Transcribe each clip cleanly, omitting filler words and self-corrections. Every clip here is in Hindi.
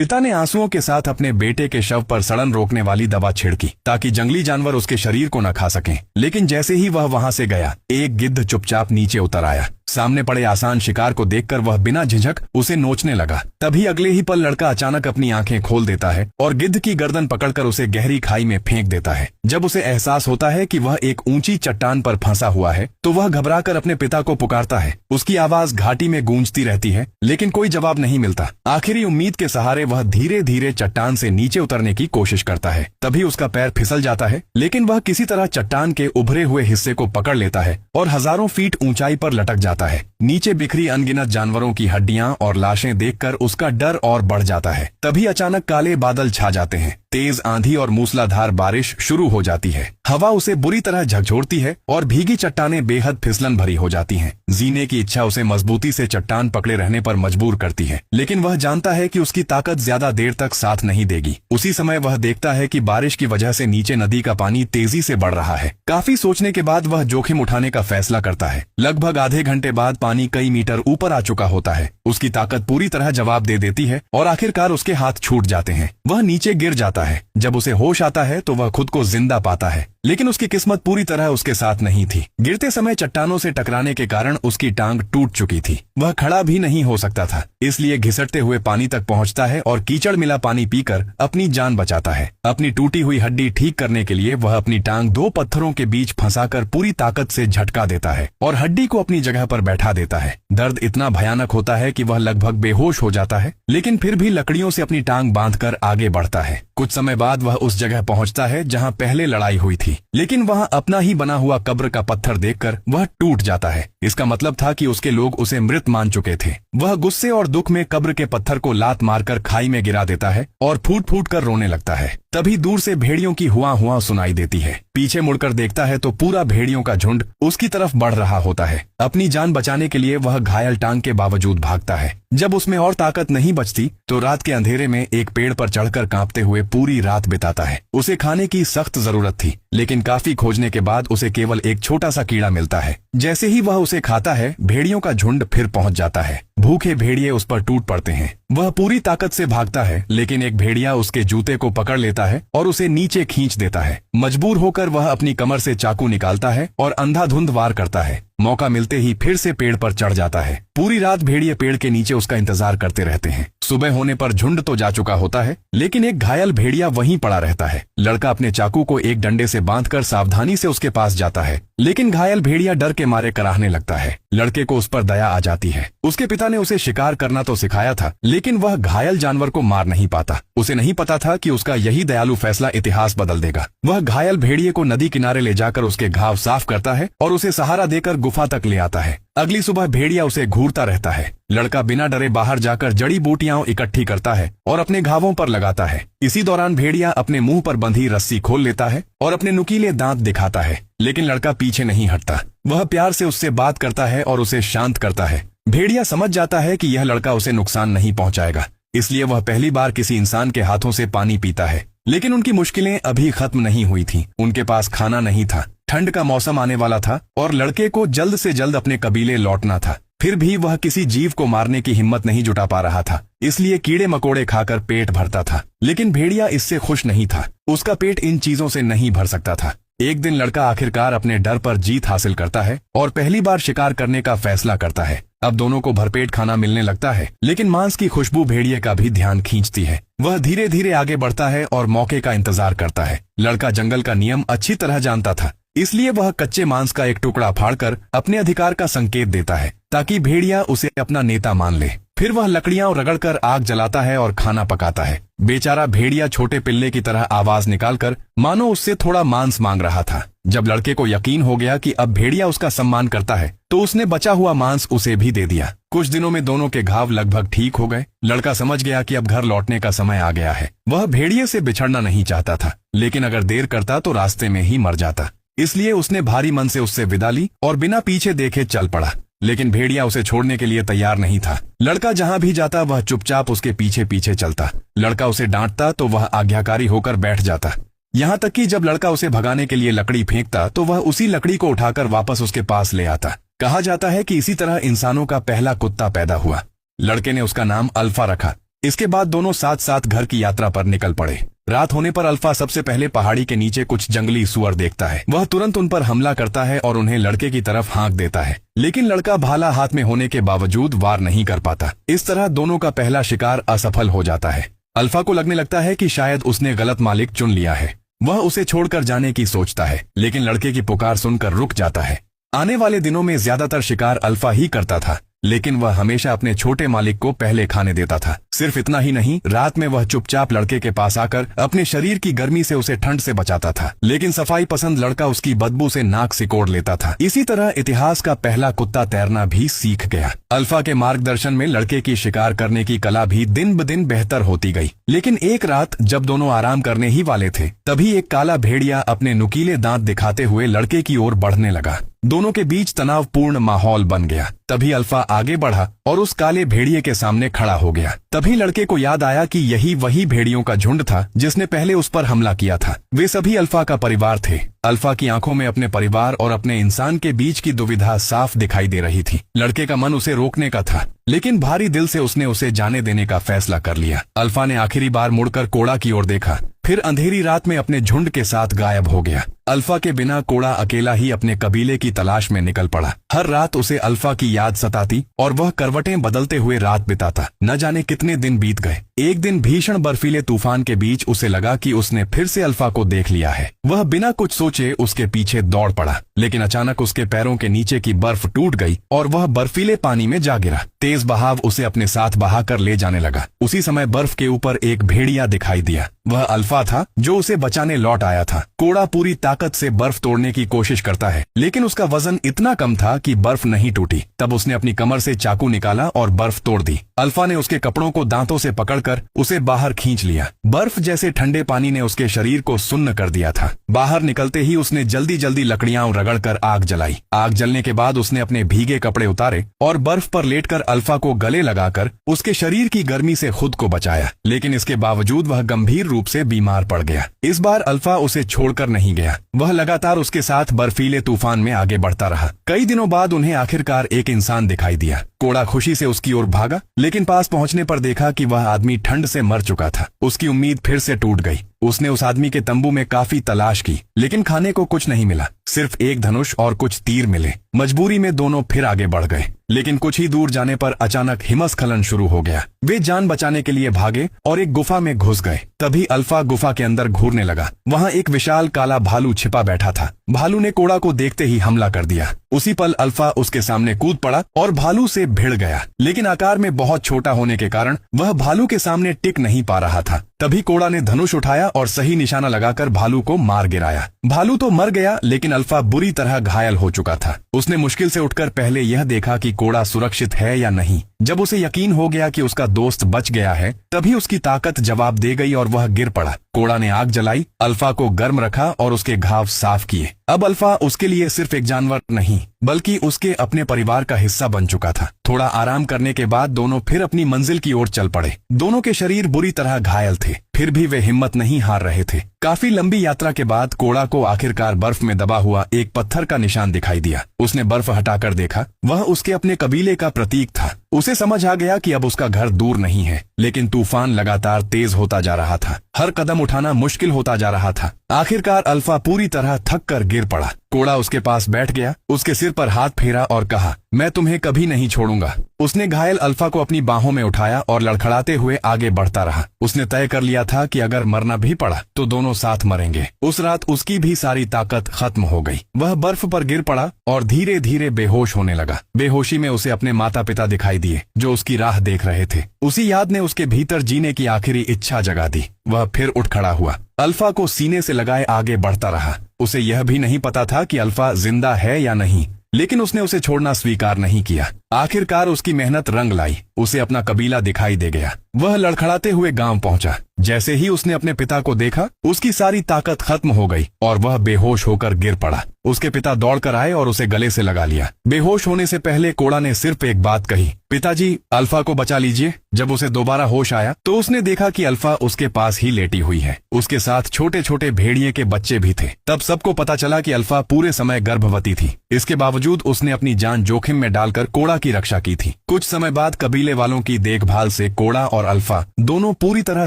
पिता ने आंसुओं के साथ अपने बेटे के शव पर सड़न रोकने वाली दवा छिड़की ताकि जंगली जानवर उसके शरीर को न खा सकें। लेकिन जैसे ही वह वहां से गया, एक गिद्ध चुपचाप नीचे उतर आया। सामने पड़े आसान शिकार को देखकर वह बिना झिझक उसे नोचने लगा। तभी अगले ही पल लड़का अचानक अपनी आंखें खोल देता है और गिद्ध की गर्दन पकड़कर उसे गहरी खाई में फेंक देता है। जब उसे एहसास होता है कि वह एक ऊंची चट्टान पर फंसा हुआ है तो वह घबराकर अपने पिता को पुकारता है। उसकी आवाज घाटी में गूंजती रहती है, लेकिन कोई जवाब नहीं मिलता। आखिरी उम्मीद के सहारे वह धीरे धीरे चट्टान से नीचे उतरने की कोशिश करता है। तभी उसका पैर फिसल जाता है, लेकिन वह किसी तरह चट्टान के उभरे हुए हिस्से को पकड़ लेता है और हजारों फीट ऊंचाई पर लटक जाता है। नीचे बिखरी अनगिनत जानवरों की हड्डियां और लाशें देखकर उसका डर और बढ़ जाता है। तभी अचानक काले बादल छा जाते हैं। तेज आंधी और मूसलाधार बारिश शुरू हो जाती है। हवा उसे बुरी तरह झकझोरती है और भीगी चट्टानें बेहद फिसलन भरी हो जाती हैं। जीने की इच्छा उसे मजबूती से चट्टान पकड़े रहने पर मजबूर करती है, लेकिन वह जानता है कि उसकी ताकत ज्यादा देर तक साथ नहीं देगी। उसी समय वह देखता है कि बारिश की वजह से नीचे नदी का पानी तेजी से बढ़ रहा है। काफी सोचने के बाद वह जोखिम उठाने का फैसला करता है। लगभग आधे घंटे बाद पानी कई मीटर ऊपर आ चुका होता है। उसकी ताकत पूरी तरह जवाब दे देती है और आखिरकार उसके हाथ छूट जाते हैं। वह नीचे गिर जाता है। जब उसे होश आता है तो वह खुद को जिंदा पाता है, लेकिन उसकी किस्मत पूरी तरह उसके साथ नहीं थी। गिरते समय चट्टानों से टकराने के कारण उसकी टांग टूट चुकी थी। वह खड़ा भी नहीं हो सकता था, इसलिए घिसटते हुए पानी तक पहुंचता है और कीचड़ मिला पानी पीकर अपनी जान बचाता है। अपनी टूटी हुई हड्डी ठीक करने के लिए वह अपनी टांग दो पत्थरों के बीच फंसाकर पूरी ताकत से झटका देता है और हड्डी को अपनी जगह पर बैठा देता है। दर्द इतना भयानक होता है कि वह लगभग बेहोश हो जाता है, लेकिन फिर भी लकड़ियों से अपनी टांग बांधकर आगे बढ़ता है। कुछ समय बाद वह उस जगह पहुंचता है जहां पहले लड़ाई हुई थी, लेकिन वहां अपना ही बना हुआ कब्र का पत्थर देखकर वह टूट जाता है। इसका मतलब था कि उसके लोग उसे मृत मान चुके थे। वह गुस्से और दुख में कब्र के पत्थर को लात मारकर खाई में गिरा देता है और फूट फूट कर रोने लगता है। तभी दूर से भेड़ियों की हुआ हुआ सुनाई देती है। पीछे मुड़कर देखता है तो पूरा भेड़ियों का झुंड उसकी तरफ बढ़ रहा होता है। अपनी जान बचाने के लिए वह घायल टांग के बावजूद भागता है। जब उसमें और ताकत नहीं बचती तो रात के अंधेरे में एक पेड़ पर चढ़कर कांपते हुए पूरी रात बिताता है। उसे खाने की सख्त जरूरत थी, लेकिन काफी खोजने के बाद उसे केवल एक छोटा सा कीड़ा मिलता है। जैसे ही वह उसे खाता है, भेड़ियों का झुंड फिर पहुंच जाता है। भूखे भेड़िए उस पर टूट पड़ते हैं। वह पूरी ताकत से भागता है, लेकिन एक भेड़िया उसके जूते को पकड़ लेता है और उसे नीचे खींच देता है। मजबूर होकर वह अपनी कमर से चाकू निकालता है और अंधाधुंध वार करता है। मौका मिलते ही फिर से पेड़ पर चढ़ जाता है। पूरी रात भेड़िए पेड़ के नीचे उसका इंतजार करते रहते हैं। सुबह होने पर झुंड तो जा चुका होता है, लेकिन एक घायल भेड़िया वहीं पड़ा रहता है। लड़का अपने चाकू को एक डंडे से बांधकर सावधानी से उसके पास जाता है, लेकिन घायल भेड़िया डर के मारे कराहने लगता है। लड़के को उस पर दया आ जाती है। उसके पिता ने उसे शिकार करना तो सिखाया था, लेकिन वह घायल जानवर को मार नहीं पाता। उसे नहीं पता था कि उसका यही दयालु फैसला इतिहास बदल देगा। वह घायल भेड़िए को नदी किनारे ले जाकर उसके घाव साफ करता है और उसे सहारा देकर गुफा तक ले आता है। अगली सुबह भेड़िया उसे घूरता रहता है। लड़का बिना डरे बाहर जाकर जड़ी बूटियां इकट्ठी करता है और अपने घावों पर लगाता है। इसी दौरान भेड़िया अपने मुंह पर बंधी रस्सी खोल लेता है और अपने नुकीले दांत दिखाता है, लेकिन लड़का पीछे नहीं हटता। वह प्यार से उससे बात करता है और उसे शांत करता है। भेड़िया समझ जाता है कि यह लड़का उसे नुकसान नहीं पहुंचाएगा, इसलिए वह पहली बार किसी इंसान के हाथों से पानी पीता है। लेकिन उनकी मुश्किलें अभी खत्म नहीं हुई थीं। उनके पास खाना नहीं था, ठंड का मौसम आने वाला था और लड़के को जल्द से जल्द अपने कबीले लौटना था। फिर भी वह किसी जीव को मारने की हिम्मत नहीं जुटा पा रहा था, इसलिए कीड़े मकोड़े खाकर पेट भरता था। लेकिन भेड़िया इससे खुश नहीं था। उसका पेट इन चीजों से नहीं भर सकता था। एक दिन लड़का आखिरकार अपने डर पर जीत हासिल करता है और पहली बार शिकार करने का फैसला करता है। अब दोनों को भरपेट खाना मिलने लगता है, लेकिन मांस की खुशबू भेड़िए का भी ध्यान खींचती है। वह धीरे धीरे आगे बढ़ता है और मौके का इंतजार करता है। लड़का जंगल का नियम अच्छी तरह जानता था, इसलिए वह कच्चे मांस का एक टुकड़ा फाड़कर अपने अधिकार का संकेत देता है ताकि भेड़िया उसे अपना नेता मान ले। फिर वह लकड़ियां रगड़कर आग जलाता है और खाना पकाता है। बेचारा भेड़िया छोटे पिल्ले की तरह आवाज निकालकर मानो उससे थोड़ा मांस मांग रहा था। जब लड़के को यकीन हो गया कि अब भेड़िया उसका सम्मान करता है, तो उसने बचा हुआ मांस उसे भी दे दिया। कुछ दिनों में दोनों के घाव लगभग ठीक हो गए। लड़का समझ गया कि अब घर लौटने का समय आ गया है। वह भेड़िए से बिछड़ना नहीं चाहता था, लेकिन अगर देर करता तो रास्ते में ही मर जाता। इसलिए उसने भारी मन से उससे विदा ली और बिना पीछे देखे चल पड़ा। लेकिन भेड़िया उसे छोड़ने के लिए तैयार नहीं था। लड़का जहां भी जाता वह चुपचाप उसके पीछे पीछे चलता। लड़का उसे डांटता तो वह आज्ञाकारी होकर बैठ जाता। यहाँ तक कि जब लड़का उसे भगाने के लिए लकड़ी फेंकता तो वह उसी लकड़ी को उठाकर वापस उसके पास ले आता। कहा जाता है कि इसी तरह इंसानों का पहला कुत्ता पैदा हुआ। लड़के ने उसका नाम अल्फा रखा। इसके बाद दोनों साथ साथ घर की यात्रा पर निकल पड़े। रात होने पर अल्फा सबसे पहले पहाड़ी के नीचे कुछ जंगली सुअर देखता है। वह तुरंत उन पर हमला करता है और उन्हें लड़के की तरफ हाँक देता है, लेकिन लड़का भाला हाथ में होने के बावजूद वार नहीं कर पाता। इस तरह दोनों का पहला शिकार असफल हो जाता है। अल्फा को लगने लगता है कि शायद उसने गलत मालिक चुन लिया है। वह उसे छोड़कर जाने की सोचता है, लेकिन लड़के की पुकार सुनकर रुक जाता है। आने वाले दिनों में ज्यादातर शिकार अल्फा ही करता था, लेकिन वह हमेशा अपने छोटे मालिक को पहले खाने देता था। सिर्फ इतना ही नहीं, रात में वह चुपचाप लड़के के पास आकर अपने शरीर की गर्मी से उसे ठंड से बचाता था, लेकिन सफाई पसंद लड़का उसकी बदबू से नाक सिकोड़ लेता था। इसी तरह इतिहास का पहला कुत्ता तैरना भी सीख गया। अल्फा के मार्गदर्शन में लड़के की शिकार करने की कला भी दिन ब दिन बेहतर होती गई। लेकिन एक रात जब दोनों आराम करने ही वाले थे, तभी एक काला भेड़िया अपने नुकीले दांत दिखाते हुए लड़के की ओर बढ़ने लगा। दोनों के बीच तनावपूर्ण माहौल बन गया। तभी अल्फा आगे बढ़ा और उस काले भेड़िए के सामने खड़ा हो गया। तभी लड़के को याद आया कि यही वही भेड़ियों का झुंड था जिसने पहले उस पर हमला किया था। वे सभी अल्फा का परिवार थे। अल्फा की आंखों में अपने परिवार और अपने इंसान के बीच की दुविधा साफ दिखाई दे रही थी। लड़के का मन उसे रोकने का था, लेकिन भारी दिल से उसने उसे जाने देने का फैसला कर लिया। अल्फा ने आखिरी बार मुड़कर कोड़ा की ओर देखा, फिर अंधेरी रात में अपने झुंड के साथ गायब हो गया। अल्फा के बिना कोड़ा अकेला ही अपने कबीले की तलाश में निकल पड़ा। हर रात उसे अल्फा की याद सताती और वह करवटें बदलते हुए रात बिताता। न जाने कितने दिन बीत गए। एक दिन भीषण बर्फीले तूफान के बीच उसे लगा कि उसने फिर से अल्फा को देख लिया है। वह बिना कुछ सोचे उसके पीछे दौड़ पड़ा, लेकिन अचानक उसके पैरों के नीचे की बर्फ टूट गई और वह बर्फीले पानी में जा गिरा। तेज बहाव उसे अपने साथ बहाकर ले जाने लगा। उसी समय बर्फ के ऊपर एक भेड़िया दिखाई दिया। वह अल्फा था जो उसे बचाने लौट आया था। कोड़ा पूरी ताकत से बर्फ तोड़ने की कोशिश करता है, लेकिन उसका वजन इतना कम था कि बर्फ नहीं टूटी। तब उसने अपनी कमर से चाकू निकाला और बर्फ तोड़ दी। अल्फा ने उसके कपड़ों को दांतों से पकड़कर उसे बाहर खींच लिया। बर्फ जैसे ठंडे पानी ने उसके शरीर को सुन्न कर दिया था। बाहर निकलते ही उसने जल्दी जल्दी लकड़ियां रगड़कर आग जलाई। आग जलने के बाद उसने अपने भीगे कपड़े उतारे और बर्फ पर लेटकर अल्फा को गले लगाकर उसके शरीर की गर्मी से खुद को बचाया। लेकिन इसके बावजूद वह गंभीर रूप से बीमार पड़ गया। इस बार अल्फा उसे छोड़कर नहीं गया। वह लगातार उसके साथ बर्फीले तूफान में आगे बढ़ता रहा। कई दिनों बाद उन्हें आखिरकार एक इंसान दिखाई दिया। कोड़ा खुशी से उसकी ओर भागा, लेकिन पास पहुंचने पर देखा कि वह आदमी ठंड से मर चुका था। उसकी उम्मीद फिर से टूट गई। उसने उस आदमी के तंबू में काफी तलाश की, लेकिन खाने को कुछ नहीं मिला। सिर्फ एक धनुष और कुछ तीर मिले। मजबूरी में दोनों फिर आगे बढ़ गए, लेकिन कुछ ही दूर जाने पर अचानक हिमस्खलन शुरू हो गया। वे जान बचाने के लिए भागे और एक गुफा में घुस गए। तभी अल्फा गुफा के अंदर घूरने लगा। वहां एक विशाल काला भालू छिपा बैठा था। भालू ने कोड़ा को देखते ही हमला कर दिया। उसी पल अल्फा उसके सामने कूद पड़ा और भालू से भिड़ गया, लेकिन आकार में बहुत छोटा होने के कारण वह भालू के सामने टिक नहीं पा रहा था। तभी कोड़ा ने धनुष उठाया और सही निशाना लगाकर भालू को मार गिराया। भालू तो मर गया, लेकिन अल्फा बुरी तरह घायल हो चुका था। उसने मुश्किल से उठकर पहले यह देखा कि कोड़ा सुरक्षित है या नहीं। जब उसे यकीन हो गया कि उसका दोस्त बच गया है, तभी उसकी ताकत जवाब दे गई और वह गिर पड़ा। कोड़ा ने आग जलाई, अल्फा को गर्म रखा और उसके घाव साफ किए। अब अल्फा उसके लिए सिर्फ एक जानवर नहीं, बल्कि उसके अपने परिवार का हिस्सा बन चुका था। थोड़ा आराम करने के बाद दोनों फिर अपनी मंजिल की ओर चल पड़े। दोनों के शरीर बुरी तरह घायल थे, फिर भी वे हिम्मत नहीं हार रहे थे। काफी लंबी यात्रा के बाद कोड़ा को आखिरकार बर्फ में दबा हुआ एक पत्थर का निशान दिखाई दिया। उसने बर्फ हटाकर देखा, वह उसके अपने कबीले का प्रतीक था। उसे समझ आ गया कि अब उसका घर दूर नहीं है, लेकिन तूफान लगातार तेज होता जा रहा था। हर कदम उठाना मुश्किल होता जा रहा था। आखिरकार अल्फा पूरी तरह थक कर गिर पड़ा। कोड़ा उसके पास बैठ गया, उसके सिर पर हाथ फेरा और कहा, मैं तुम्हें कभी नहीं छोड़ूंगा। उसने घायल अल्फा को अपनी बाहों में उठाया और लड़खड़ाते हुए आगे बढ़ता रहा। उसने तय कर लिया था कि अगर मरना भी पड़ा तो दोनों साथ मरेंगे। उस रात उसकी भी सारी ताकत खत्म हो गई। वह बर्फ पर गिर पड़ा और धीरे धीरे बेहोश होने लगा। बेहोशी में उसे अपने माता पिता दिखाई दिए, जो उसकी राह देख रहे थे। उसी याद ने उसके भीतर जीने की आखिरी इच्छा जगा दी। वह फिर उठ खड़ा हुआ, अल्फा को सीने से लगाए आगे बढ़ता रहा। उसे यह भी नहीं पता था कि अल्फा जिंदा है या नहीं, लेकिन उसने उसे छोड़ना स्वीकार नहीं किया। आखिरकार उसकी मेहनत रंग लाई। उसे अपना कबीला दिखाई दे गया। वह लड़खड़ाते हुए गांव पहुंचा। जैसे ही उसने अपने पिता को देखा, उसकी सारी ताकत खत्म हो गई और वह बेहोश होकर गिर पड़ा। उसके पिता दौड़कर आए और उसे गले से लगा लिया। बेहोश होने से पहले कोड़ा ने सिर्फ एक बात कही, पिताजी, अल्फा को बचा लीजिए। जब उसे दोबारा होश आया तो उसने देखा कि अल्फा उसके पास ही लेटी हुई है। उसके साथ छोटे छोटे भेड़िए के बच्चे भी थे। तब सबको पता चला कि अल्फा पूरे समय गर्भवती थी। इसके बावजूद उसने अपनी जान जोखिम में डालकर कोड़ा की रक्षा की थी। कुछ समय बाद कबीले वालों की देखभाल से कोड़ा और अल्फा दोनों पूरी तरह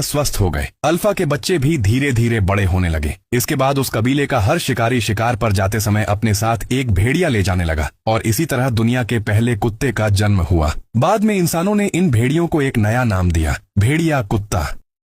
स्वस्थ हो गए। अल्फा के बच्चे भी धीरे धीरे बड़े होने लगे। इसके बाद उस कबीले का हर शिकारी शिकार पर जाते समय अपने साथ एक भेड़िया ले जाने लगा और इसी तरह दुनिया के पहले कुत्ते का जन्म हुआ। बाद में इंसानों ने इन भेड़ियों को एक नया नाम दिया, भेड़िया कुत्ता।